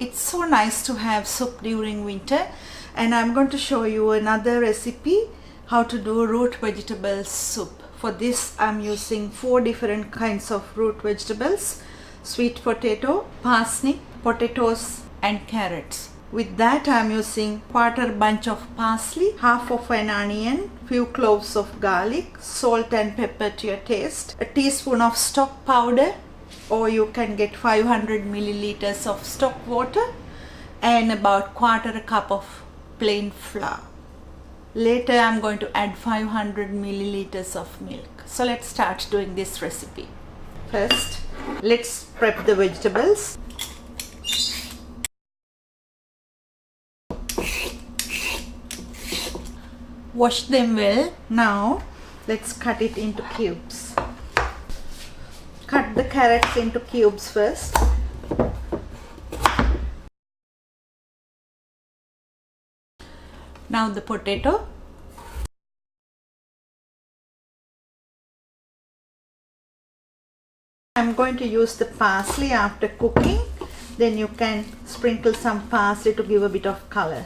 It's so nice to have soup during winter, and I'm going to show you another recipe how to do root vegetable soup. For this I'm using 4 different kinds of root vegetables: sweet potato, parsnip, potatoes and carrots. With that I'm using quarter bunch of parsley, half of an onion, few cloves of garlic, salt and pepper to your taste, a teaspoon of stock powder, or you can get 500 milliliters of stock water, and about quarter cup of plain flour. Later I'm going to add 500 milliliters of milk. So let's start doing this recipe. First, let's prep the vegetables. Wash them well. Now let's cut it into cubes. Cut the carrots into cubes first. Now the potato. I'm going to use the parsley after cooking. Then you can sprinkle some parsley to give a bit of color.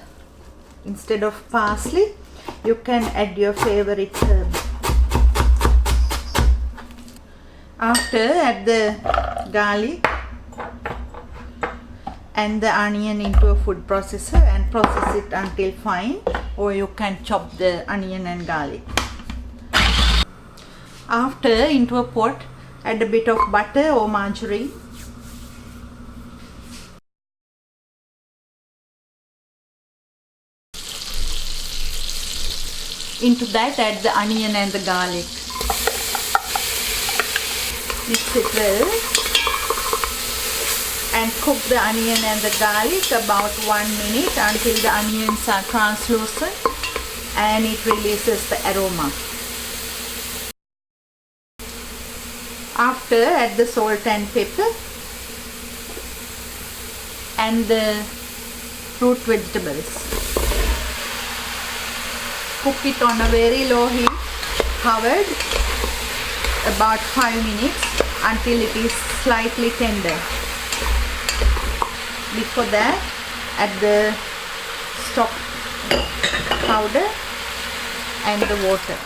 Instead of parsley, you can add your favorite herb. After, add the garlic and the onion into a food processor and process it until fine, or you can chop the onion and garlic. After, into a pot, add a bit of butter or margarine. Into that add the onion and the garlic. Mix it well and cook the onion and the garlic about 1 minute until the onions are translucent and it releases the aroma. After, add the salt and pepper and the root vegetables. Cook it on a very low heat, covered, about 5 minutes until it is slightly tender. Before that, add the stock powder and the water.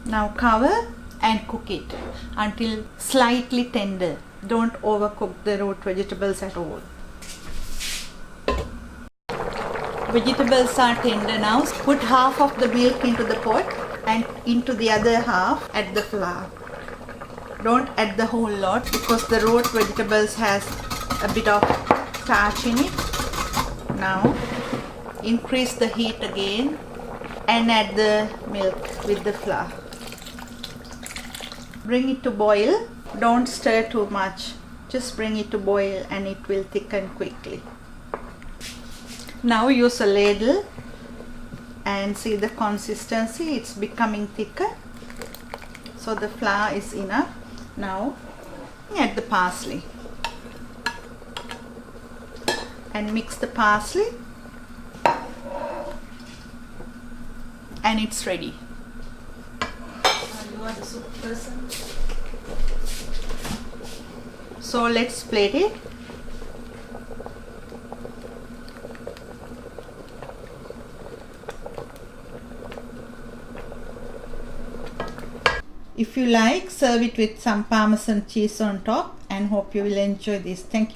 Now cover and cook it until slightly tender. Don't overcook the root vegetables at all. Vegetables are tender now. Put half of the milk into the pot and into the other half add the flour. Don't add the whole lot because the root vegetables has a bit of starch in it. Now increase the heat again and add the milk with the flour. Bring it to boil. Don't stir too much. Just bring it to boil and it will thicken quickly. Now use a ladle and see the consistency. It's becoming thicker. So the flour is enough. Now add the parsley and mix the parsley and it's ready. You are the soup person. So let's plate it. If you like, serve it with some Parmesan cheese on top, and hope you will enjoy this. Thank you.